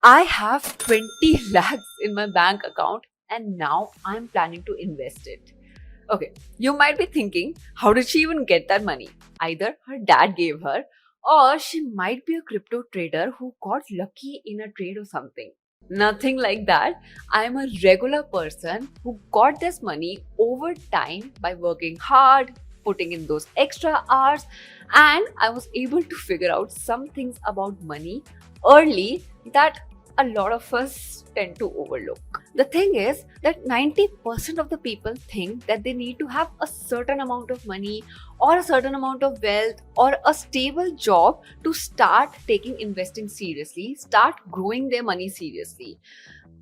I have 20 lakhs in my bank account and now I'm planning to invest it. Okay, you might be thinking, how did she even get that money? Either her dad gave her, or she might be a crypto trader who got lucky in a trade or something. Nothing like that. I'm a regular person who got this money over time by working hard, putting in those extra hours, and I was able to figure out some things about money early that a lot of us tend to overlook. The thing is that 90% of the people think that they need to have a certain amount of money or a certain amount of wealth or a stable job to start taking investing seriously, start growing their money seriously.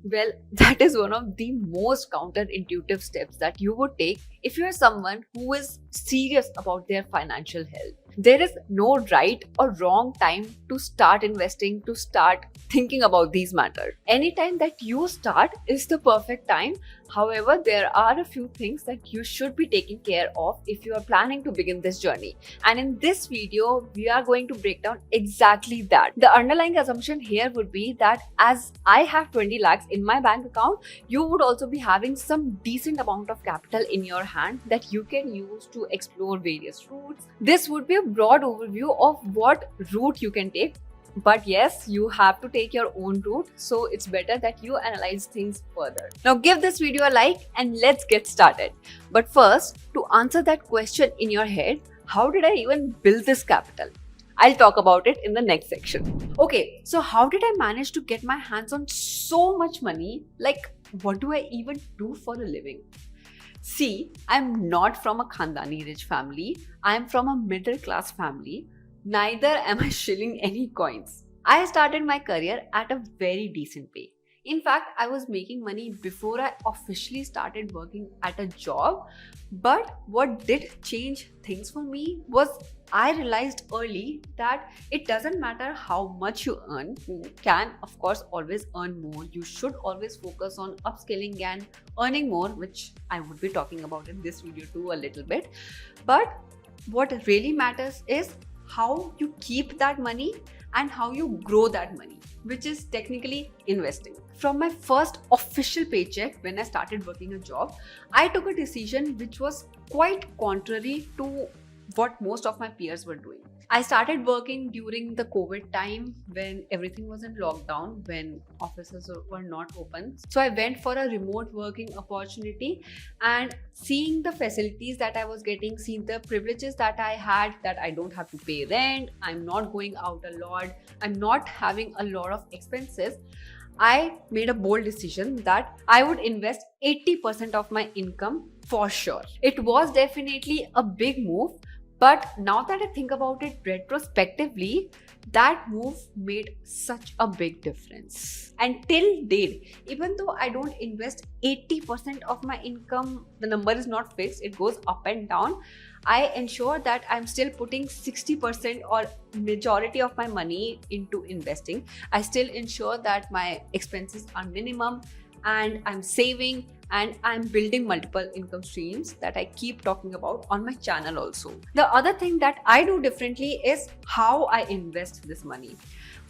Well, that is one of the most counterintuitive steps that you would take if you are someone who is serious about their financial health. There is no right or wrong time to start investing, to start thinking about these matters. Anytime that you start is the perfect time. However, there are a few things that you should be taking care of if you are planning to begin this journey. And in this video, we are going to break down exactly that. The underlying assumption here would be that as I have 20 lakhs in my bank account, you would also be having some decent amount of capital in your hand that you can use to explore various routes. This would be a broad overview of what route you can take. But yes, you have to take your own route, so it's better that you analyze things further. Now give this video a like and let's get started. But first, to answer that question in your head, how did I even build this capital? I'll talk about it in the next section. Okay, so how did I manage to get my hands on so much money? Like, what do I even do for a living? See, I'm not from a Khandani rich family. I'm from a middle class family. Neither am I shilling any coins. I started my career at a very decent pay. In fact, I was making money before I officially started working at a job. But what did change things for me was I realized early that it doesn't matter how much you earn. You can, of course, always earn more. You should always focus on upskilling and earning more, which I would be talking about in this video too a little bit. But what really matters is how you keep that money and how you grow that money, which is technically investing. From my first official paycheck when I started working a job, I took a decision which was quite contrary to what most of my peers were doing. I started working during the COVID time when everything was in lockdown, when offices were not open. So I went for a remote working opportunity, and seeing the facilities that I was getting, seeing the privileges that I had, that I don't have to pay rent, I'm not going out a lot, I'm not having a lot of expenses, I made a bold decision that I would invest 80% of my income for sure. It was definitely a big move, but now that I think about it retrospectively, that move made such a big difference. And till date, even though I don't invest 80% of my income, the number is not fixed, it goes up and down. I ensure that I'm still putting 60% or majority of my money into investing. I still ensure that my expenses are minimum and I'm saving and I'm building multiple income streams that I keep talking about on my channel also. The other thing that I do differently is how I invest this money.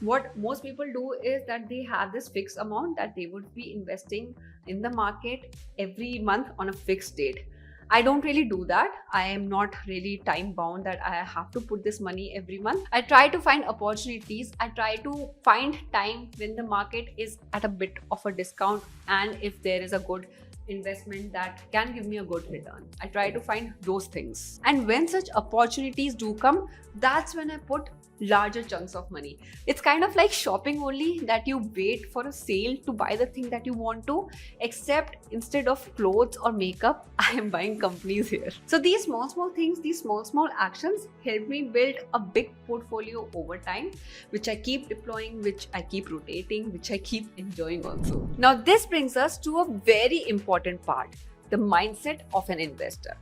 What most people do is that they have this fixed amount that they would be investing in the market every month on a fixed date. I don't really do that. I am not really time bound that I have to put this money every month. I try to find opportunities. I try to find time when the market is at a bit of a discount and if there is a good investment that can give me a good return. I try to find those things. And when such opportunities do come, that's when I put larger chunks of money. It's kind of like shopping only, that you wait for a sale to buy the thing that you want to, except instead of clothes or makeup, I am buying companies here. So these small things, these small actions help me build a big portfolio over time, which I keep deploying, which I keep rotating, which I keep enjoying also. Now this brings us to a very important part, the mindset of an investor.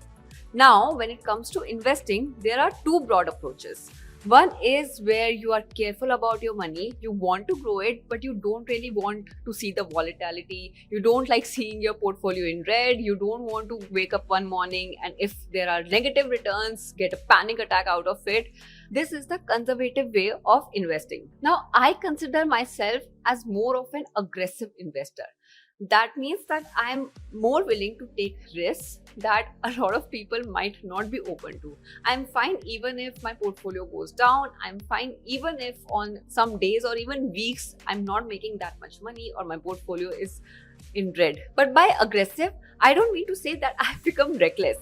Now, when it comes to investing, there are two broad approaches. One is where you are careful about your money. You want to grow it, but you don't really want to see the volatility. You don't like seeing your portfolio in red. You don't want to wake up one morning and if there are negative returns, get a panic attack out of it. This is the conservative way of investing. Now, I consider myself as more of an aggressive investor. That means that I'm more willing to take risks that a lot of people might not be open to. I'm fine even if my portfolio goes down. I'm fine even if on some days or even weeks I'm not making that much money or my portfolio is in red. But by aggressive, I don't mean to say that I've become reckless.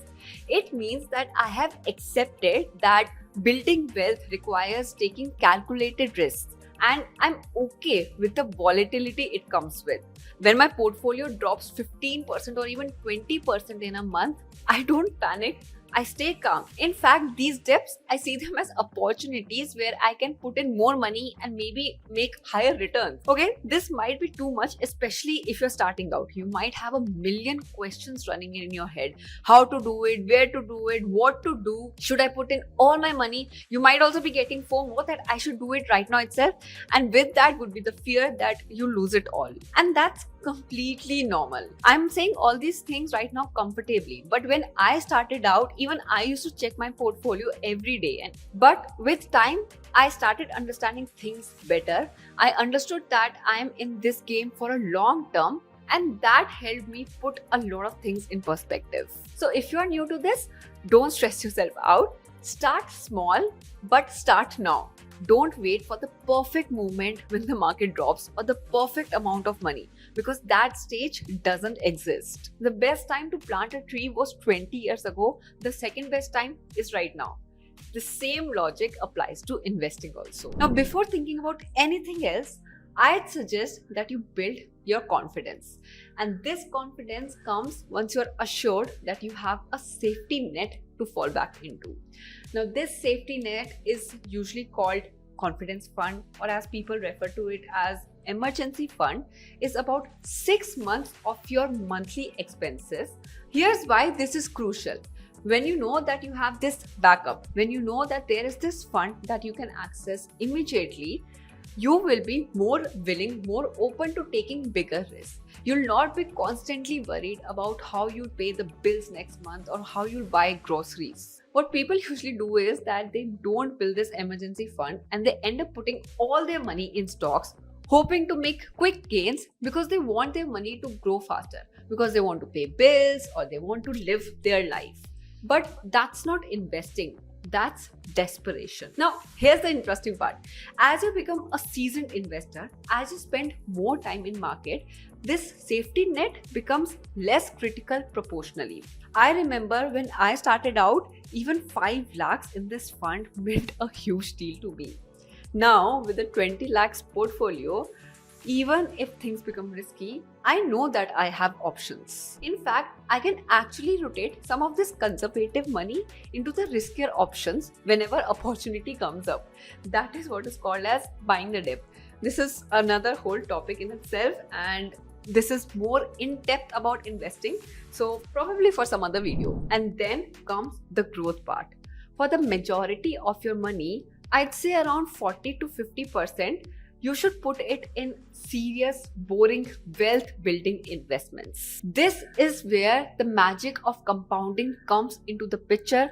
It means that I have accepted that building wealth requires taking calculated risks, and I'm okay with the volatility it comes with. When my portfolio drops 15% or even 20% in a month, I don't panic. I stay calm. In fact, these dips, I see them as opportunities where I can put in more money and maybe make higher returns. Okay, this might be too much, especially if you're starting out. You might have a million questions running in your head. How to do it, where to do it, what to do, should I put in all my money? You might also be getting FOMO that I should do it right now itself. And with that would be the fear that you lose it all. And that's completely normal. I'm saying all these things right now comfortably, but when I started out, even I used to check my portfolio every day. But with time, I started understanding things better. I understood that I am in this game for a long term, and that helped me put a lot of things in perspective. So if you are new to this, don't stress yourself out. Start small, but start now. Don't wait for the perfect moment when the market drops or the perfect amount of money, because that stage doesn't exist. The best time to plant a tree was 20 years ago. The second best time is right now. The same logic applies to investing also. Now, before thinking about anything else, I'd suggest that you build your confidence. And this confidence comes once you're assured that you have a safety net to fall back into. Now, this safety net is usually called confidence fund, or as people refer to it as emergency fund, is about 6 months of your monthly expenses. Here's why this is crucial. When you know that you have this backup, when you know that there is this fund that you can access immediately, you will be more willing, more open to taking bigger risks. You'll not be constantly worried about how you'll pay the bills next month or how you'll buy groceries. What people usually do is that they don't build this emergency fund and they end up putting all their money in stocks, hoping to make quick gains because they want their money to grow faster, because they want to pay bills or they want to live their life. But that's not investing. That's desperation. Now, here's the interesting part. As you become a seasoned investor, as you spend more time in market, this safety net becomes less critical proportionally. I remember when I started out, even 5 lakhs in this fund meant a huge deal to me. Now, with a 20 lakhs portfolio, even if things become risky, I know that I have options. In fact, I can actually rotate some of this conservative money into the riskier options whenever opportunity comes up. That is what is called as buying the dip. This is another whole topic in itself, and this is more in depth about investing, so probably for some other video. And then comes the growth part. For the majority of your money, I'd say around 40 to 50%, you should put it in serious, boring, wealth building investments. This is where the magic of compounding comes into the picture,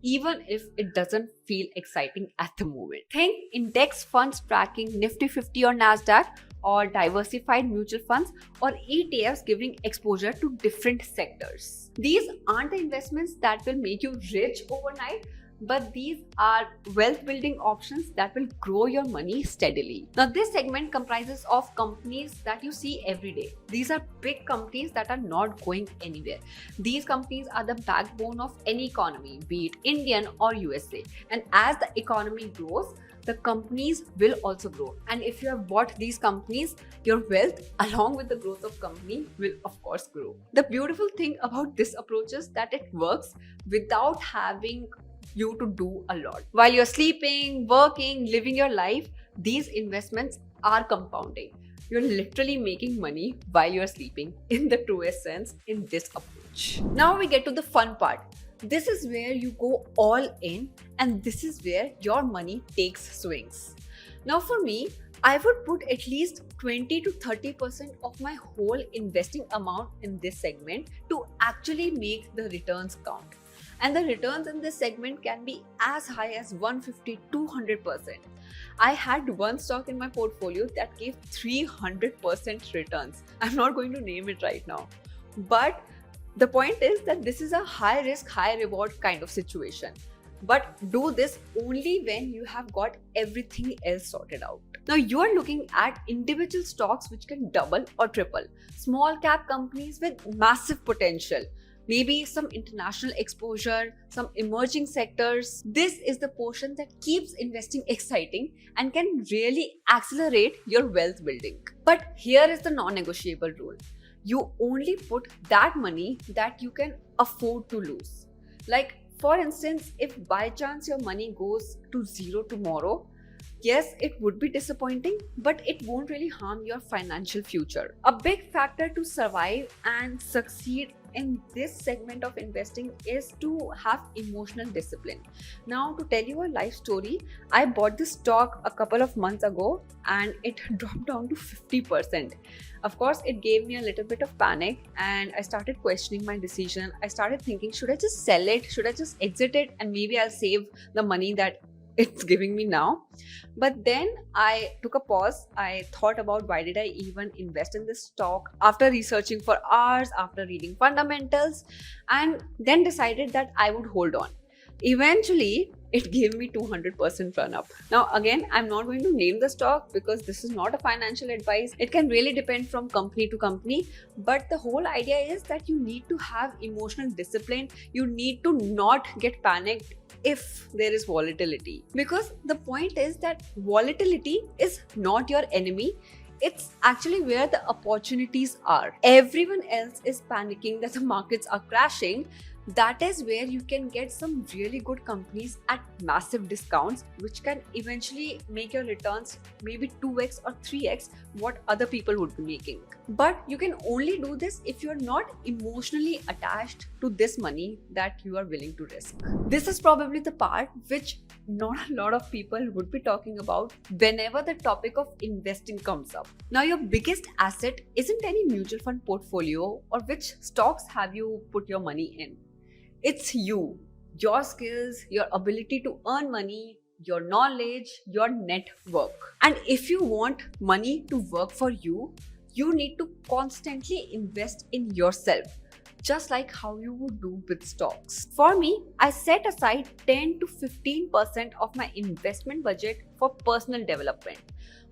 even if it doesn't feel exciting at the moment. Think index funds tracking Nifty 50 or NASDAQ, or diversified mutual funds, or ETFs giving exposure to different sectors. These aren't the investments that will make you rich overnight, but these are wealth building options that will grow your money steadily. Now, this segment comprises of companies that you see every day. These are big companies that are not going anywhere. These companies are the backbone of any economy, be it Indian or USA. And as the economy grows, the companies will also grow. And if you have bought these companies, your wealth along with the growth of company will of course grow. The beautiful thing about this approach is that it works without having you to do a lot. While you're sleeping, working, living your life, these investments are compounding. You're literally making money while you're sleeping in the truest sense in this approach. Now we get to the fun part. This is where you go all in, and this is where your money takes swings. Now, for me, I would put at least 20 to 30% of my whole investing amount in this segment to actually make the returns count. And the returns in this segment can be as high as 150 200%. I had one stock in my portfolio that gave 300% returns. I'm not going to name it right now. But the point is that this is a high risk, high reward kind of situation. But do this only when you have got everything else sorted out. Now you are looking at individual stocks which can double or triple, small cap companies with massive potential, maybe some international exposure, some emerging sectors. This is the portion that keeps investing exciting and can really accelerate your wealth building. But here is the non-negotiable rule. You only put that money that you can afford to lose. Like, for instance, if by chance your money goes to zero tomorrow, yes, it would be disappointing, but it won't really harm your financial future. A big factor to survive and succeed in this segment of investing is to have emotional discipline. Now, to tell you a life story, I bought this stock a couple of months ago and it dropped down to 50%. Of course, it gave me a little bit of panic and I started questioning my decision. I started thinking, should I just sell it? Should I just exit it? And maybe I'll save the money that it's giving me now. But then I took a pause. I thought about why did I even invest in this stock after researching for hours, after reading fundamentals, and then decided that I would hold on. Eventually, it gave me 200% run up. Now, again, I'm not going to name the stock because this is not a financial advice. It can really depend from company to company. But the whole idea is that you need to have emotional discipline. You need to not get panicked if there is volatility. Because the point is that volatility is not your enemy. It's actually where the opportunities are. Everyone else is panicking that the markets are crashing. That is where you can get some really good companies at massive discounts, which can eventually make your returns maybe 2x or 3x what other people would be making. But you can only do this if you're not emotionally attached to this money that you are willing to risk. This is probably the part which not a lot of people would be talking about whenever the topic of investing comes up. Now, your biggest asset isn't any mutual fund portfolio or which stocks have you put your money in. It's you, your skills, your ability to earn money, your knowledge, your network. And if you want money to work for you, you need to constantly invest in yourself, just like how you would do with stocks. For me, I set aside 10 to 15% of my investment budget for personal development.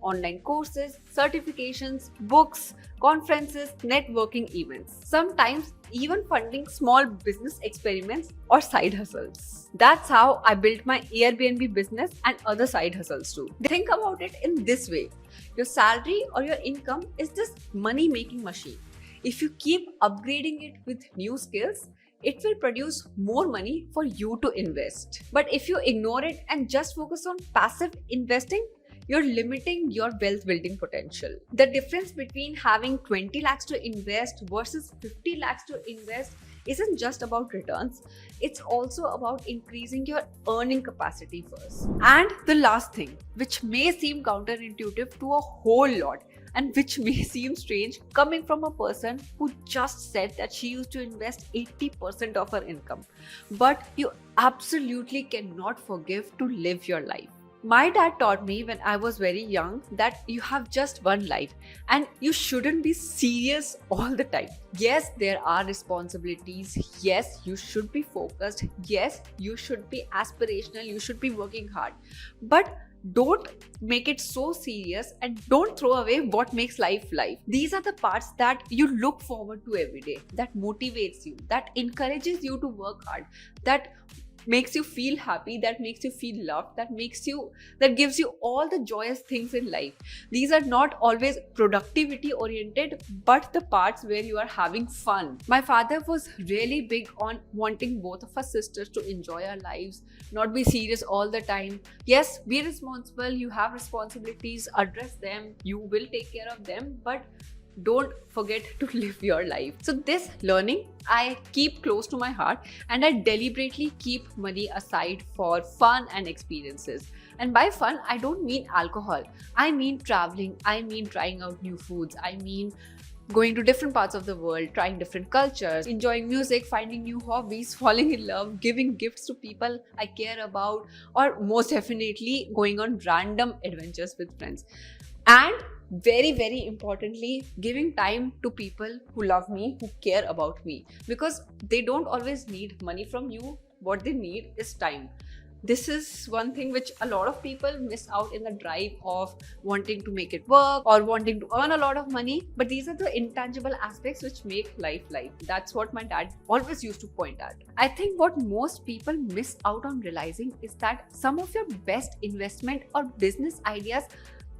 Online courses, certifications, books, conferences, networking events. Sometimes even funding small business experiments or side hustles. That's how I built my Airbnb business and other side hustles too. Think about it in this way. Your salary or your income is this money-making machine. If you keep upgrading it with new skills, it will produce more money for you to invest. But if you ignore it and just focus on passive investing, you're limiting your wealth building potential. The difference between having 20 lakhs to invest versus 50 lakhs to invest isn't just about returns, it's also about increasing your earning capacity first. And the last thing, which may seem counterintuitive to a whole lot, and which may seem strange coming from a person who just said that she used to invest 80% of her income. But you absolutely cannot forgive to live your life. My dad taught me when I was very young that you have just one life and you shouldn't be serious all the time. Yes, there are responsibilities. Yes, you should be focused. Yes, you should be aspirational. You should be working hard. But don't make it so serious and don't throw away what makes life life. These are the parts that you look forward to every day, that motivates you, that encourages you to work hard, that makes you feel happy, that makes you feel loved, that gives you all the joyous things in life. These are not always productivity oriented, but the parts where you are having fun. My father was really big on wanting both of us sisters to enjoy our lives, not be serious all the time. Yes, be responsible, you have responsibilities, address them, you will take care of them, but don't forget to live your life. So this learning I keep close to my heart, and I deliberately keep money aside for fun and experiences. And by fun, I don't mean alcohol. I mean traveling. I mean trying out new foods. I mean going to different parts of the world, trying different cultures, enjoying music, finding new hobbies, falling in love, giving gifts to people I care about, or most definitely going on random adventures with friends. And very, very importantly, giving time to people who love me, who care about me, because they don't always need money from you. What they need is time. This is one thing which a lot of people miss out in the drive of wanting to make it work or wanting to earn a lot of money. But these are the intangible aspects which make life life. That's what my dad always used to point at. I think what most people miss out on realizing is that some of your best investment or business ideas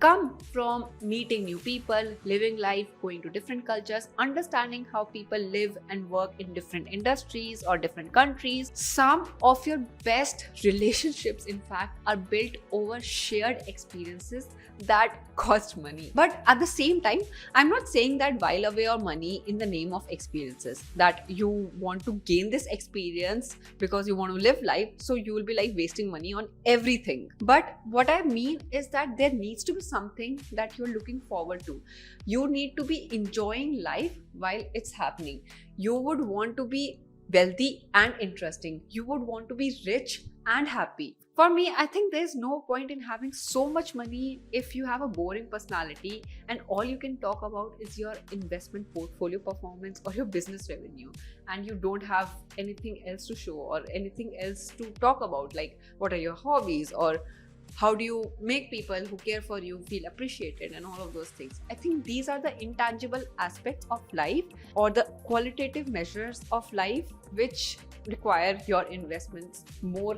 come from meeting new people, living life, going to different cultures, understanding how people live and work in different industries or different countries. Some of your best relationships, in fact, are built over shared experiences that cost money. But at the same time, I'm not saying that while away your money in the name of experiences, that you want to gain this experience because you want to live life, so you will be like wasting money on everything. But what I mean is that there needs to be something that you're looking forward to. You need to be enjoying life while it's happening. You would want to be wealthy and interesting. You would want to be rich and happy. For me, I think there's no point in having so much money if you have a boring personality and all you can talk about is your investment portfolio performance or your business revenue, and you don't have anything else to show or anything else to talk about, like what are your hobbies or how do you make people who care for you feel appreciated and all of those things. I think these are the intangible aspects of life or the qualitative measures of life which require your investments more.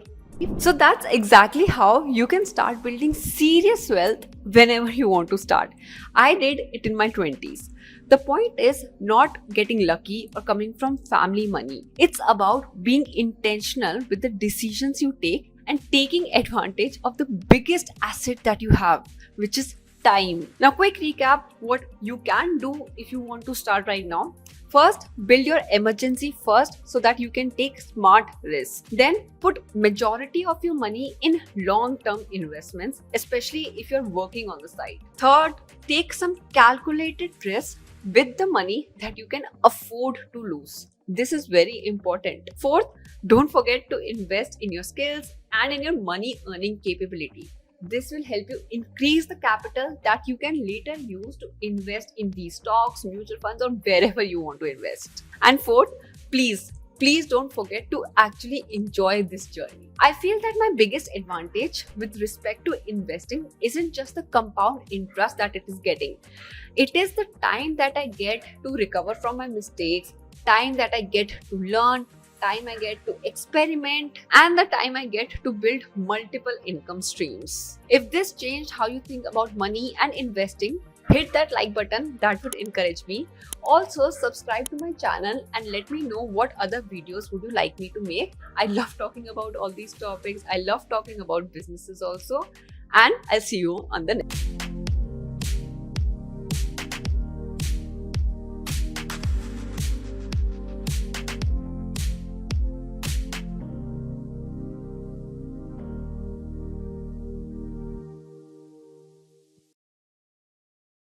So that's exactly how you can start building serious wealth whenever you want to start. I did it in my 20s. The point is not getting lucky or coming from family money. It's about being intentional with the decisions you take and taking advantage of the biggest asset that you have, which is time. Now, quick recap what you can do if you want to start right now. First, build your emergency first so that you can take smart risks. Then put majority of your money in long-term investments, especially if you're working on the side. Third, take some calculated risks with the money that you can afford to lose. This is very important. Fourth, don't forget to invest in your skills and in your money earning capability. This will help you increase the capital that you can later use to invest in these stocks, mutual funds, or wherever you want to invest. And fourth, please don't forget to actually enjoy this journey. I feel that my biggest advantage with respect to investing isn't just the compound interest that it is getting. It is the time that I get to recover from my mistakes, time that I get to learn, time I get to experiment, and the time I get to build multiple income streams. If this changed how you think about money and investing, hit that like button, that would encourage me. Also, subscribe to my channel and let me know what other videos would you like me to make. I love talking about all these topics. I love talking about businesses also. And I'll see you on the next.